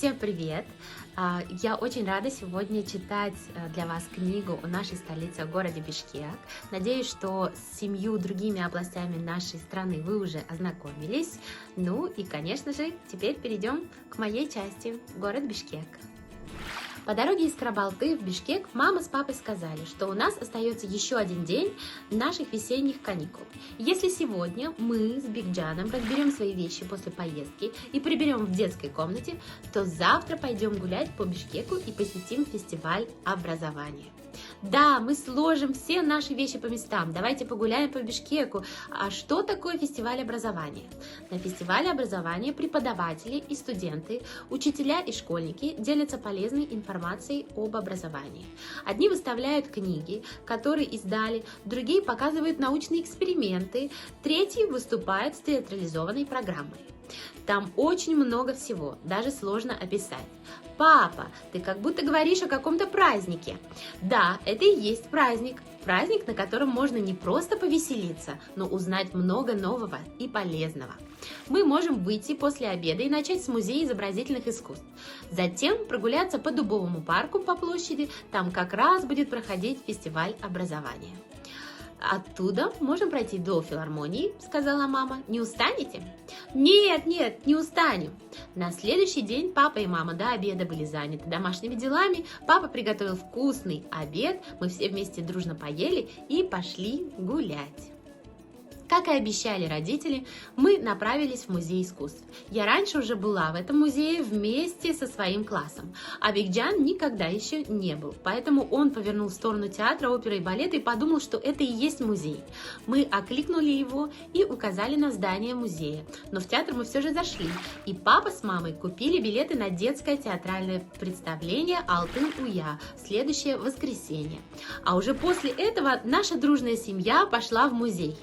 Всем привет! Я очень рада сегодня читать для вас книгу о нашей столице, о городе Бишкек. Надеюсь, что с 7 другими областями нашей страны вы уже ознакомились. Ну и, конечно же, теперь перейдем к моей части, город Бишкек. По дороге из Карабалты в Бишкек мама с папой сказали, что у нас остается еще один день наших весенних каникул. Если сегодня мы с Бигджаном разберем свои вещи после поездки и приберем в детской комнате, то завтра пойдем гулять по Бишкеку и посетим фестиваль образования. Да, мы сложим все наши вещи по местам. Давайте погуляем по Бишкеку. А что такое фестиваль образования? На фестивале образования преподаватели и студенты, учителя и школьники делятся полезной информацией об образовании. Одни выставляют книги, которые издали, другие показывают научные эксперименты, третьи выступают с театрализованной программой. Там очень много всего, даже сложно описать. Папа, ты как будто говоришь о каком-то празднике. Да, это и есть праздник. Праздник, на котором можно не просто повеселиться, но узнать много нового и полезного. Мы можем выйти после обеда и начать с музея изобразительных искусств. Затем прогуляться по Дубовому парку по площади, там как раз будет проходить фестиваль образования. Оттуда можем пройти до филармонии, сказала мама. Не устанете? Нет, не устанем. На следующий день папа и мама до обеда были заняты домашними делами. Папа приготовил вкусный обед, мы все вместе дружно поели и пошли гулять. Как и обещали родители, мы направились в музей искусств. Я раньше уже была в этом музее вместе со своим классом, а Бигджан никогда еще не был, поэтому он повернул в сторону театра, оперы и балета и подумал, что это и есть музей. Мы окликнули его и указали на здание музея, но в театр мы все же зашли, и папа с мамой купили билеты на детское театральное представление «Алтын-Уя» в следующее воскресенье. А уже после этого наша дружная семья пошла в музей.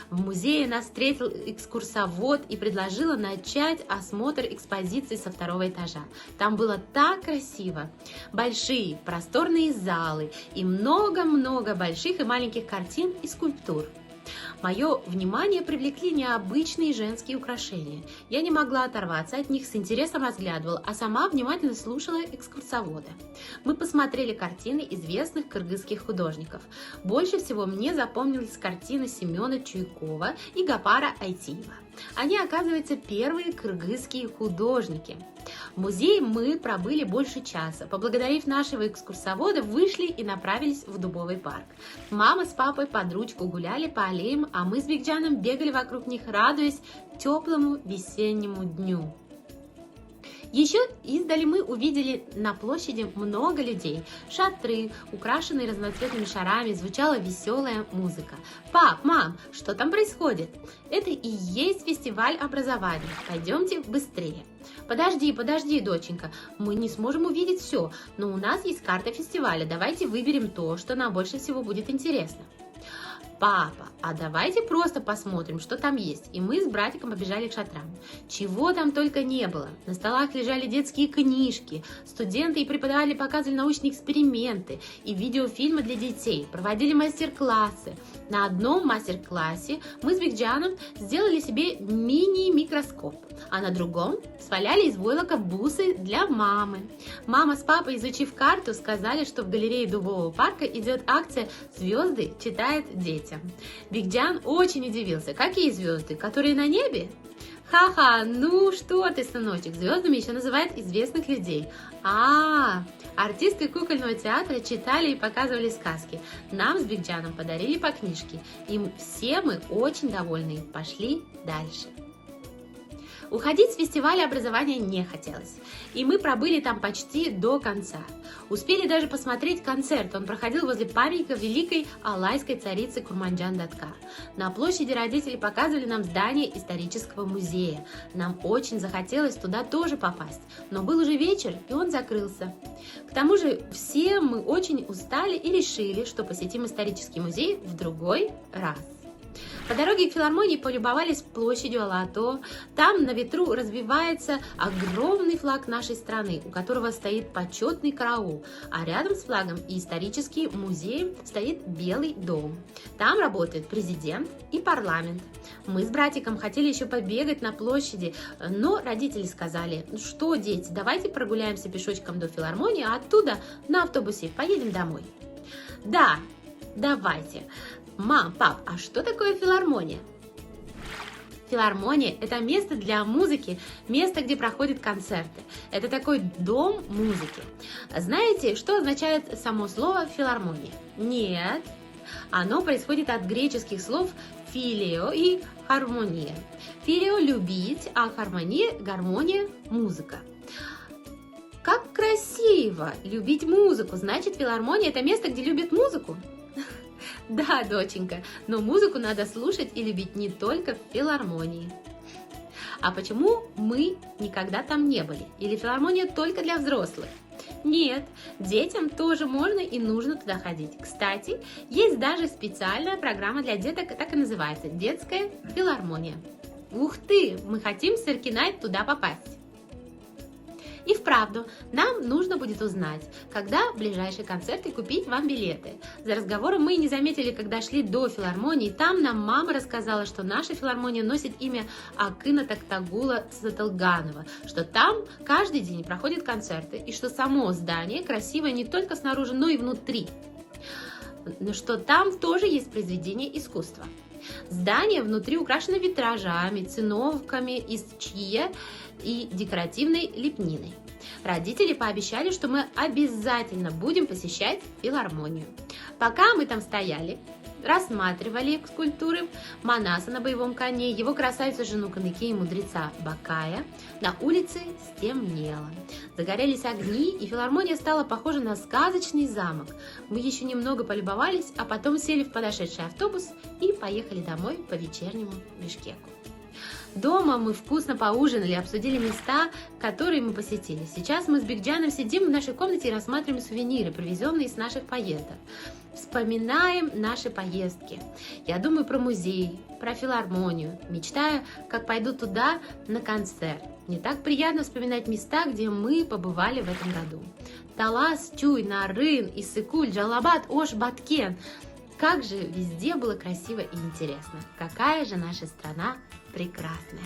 В музее нас встретил экскурсовод и предложила начать осмотр экспозиции со 2-го этажа. Там было так красиво. Большие, просторные залы и много-много больших и маленьких картин и скульптур. Мое внимание привлекли необычные женские украшения. Я не могла оторваться от них, с интересом разглядывала, а сама внимательно слушала экскурсовода. Мы посмотрели картины известных кыргызских художников. Больше всего мне запомнилась картина Семена Чуйкова и Гапара Айтиева. Они, оказывается, первые кыргызские художники. В музее мы пробыли больше часа. Поблагодарив нашего экскурсовода, вышли и направились в Дубовый парк. Мама с папой под ручку гуляли по аллеям, а мы с Бигджаном бегали вокруг них, радуясь теплому весеннему дню. Еще издали мы увидели на площади много людей. Шатры, украшенные разноцветными шарами, звучала веселая музыка. Пап, мам, что там происходит? Это и есть фестиваль образования. Пойдемте быстрее. Подожди, доченька, мы не сможем увидеть все, но у нас есть карта фестиваля. Давайте выберем то, что нам больше всего будет интересно. Папа, а давайте просто посмотрим, что там есть. И мы с братиком побежали к шатрам. Чего там только не было. На столах лежали детские книжки. Студенты и преподаватели показывали научные эксперименты и видеофильмы для детей. Проводили мастер-классы. На одном мастер-классе мы с Бигджаном сделали себе мини-микроскоп, а на другом сваляли из войлока бусы для мамы. Мама с папой, изучив карту, сказали, что в галерее Дубового парка идет акция «Звезды читает детям». Бигджан очень удивился. Какие звезды? Которые на небе? Ха-ха, ну что ты, сыночек, звездами еще называют известных людей. Артисты кукольного театра читали и показывали сказки. Нам с Бигджаном подарили по книжке. И все мы очень довольны. Пошли дальше. Уходить с фестиваля образования не хотелось, и мы пробыли там почти до конца. Успели даже посмотреть концерт, он проходил возле памятника великой алайской царицы Курманджан-Датка. На площади родители показывали нам здание исторического музея. Нам очень захотелось туда тоже попасть, но был уже вечер, и он закрылся. К тому же все мы очень устали и решили, что посетим исторический музей в другой раз. По дороге к филармонии полюбовались площадью Ала-Ато. Там на ветру развивается огромный флаг нашей страны, у которого стоит почетный караул, а рядом с флагом и исторический музей стоит Белый дом. Там работает президент и парламент. Мы с братиком хотели еще побегать на площади, но родители сказали: что, дети, давайте прогуляемся пешочком до филармонии, а оттуда на автобусе поедем домой. Да, давайте. Мам, пап, а что такое филармония? Филармония – это место для музыки, место, где проходят концерты. Это такой дом музыки. Знаете, что означает само слово филармония? Нет, оно происходит от греческих слов филио и хармония. Филио – любить, а хармония – гармония, музыка. Как красиво! Любить музыку. Значит, филармония – это место, где любят музыку? Да, доченька, но музыку надо слушать и любить не только в филармонии. А почему мы никогда там не были? Или филармония только для взрослых? Нет, детям тоже можно и нужно туда ходить. Кстати, есть даже специальная программа для деток, так и называется – детская филармония. Ух ты, мы хотим с Эркинай туда попасть. И вправду, нам нужно будет узнать, когда ближайший концерт и купить вам билеты. За разговором мы не заметили, когда шли до филармонии, там нам мама рассказала, что наша филармония носит имя Акына Токтагула Сатылганова, что там каждый день проходят концерты, и что само здание красивое не только снаружи, но и внутри, что там тоже есть произведение искусства. Здание внутри украшено витражами, циновками из чье и декоративной лепниной. Родители пообещали, что мы обязательно будем посещать филармонию. Пока мы там стояли, рассматривали скульптуры Манаса на боевом коне, его красавицу жену Канеки и мудреца Бакая, на улице стемнело. Загорелись огни, и филармония стала похожа на сказочный замок. Мы еще немного полюбовались, а потом сели в подошедший автобус и поехали домой по вечернему Бишкеку. Дома мы вкусно поужинали, обсудили места, которые мы посетили. Сейчас мы с Бигджаном сидим в нашей комнате и рассматриваем сувениры, привезенные с наших поездок. Вспоминаем наши поездки. Я думаю про музей, про филармонию. Мечтаю, как пойду туда на концерт. Мне так приятно вспоминать места, где мы побывали в этом году. Талас, Чуй, Нарын, Иссыкуль, Джалабад, Ош, Баткен. Как же везде было красиво и интересно. Какая же наша страна прекрасная.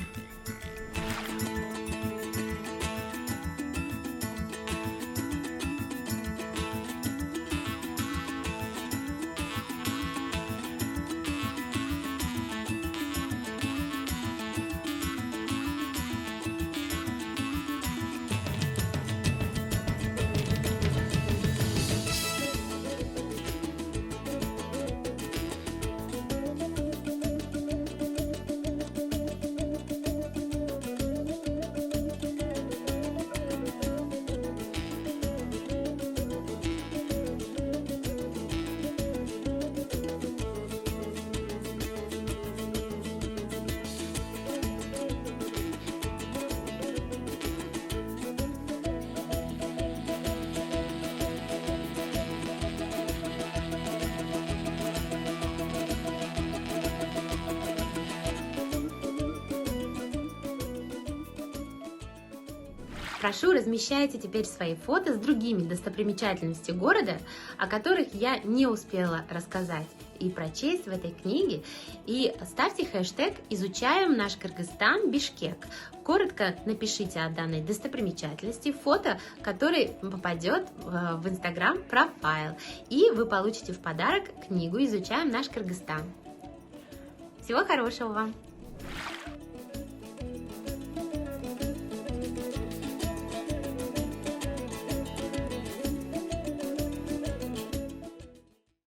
Прошу, размещайте теперь свои фото с другими достопримечательностями города, о которых я не успела рассказать и прочесть в этой книге. И ставьте хэштег «Изучаем наш Кыргызстан, Бишкек». Коротко напишите о данной достопримечательности, фото, который попадет в Instagram профайл. И вы получите в подарок книгу «Изучаем наш Кыргызстан». Всего хорошего вам!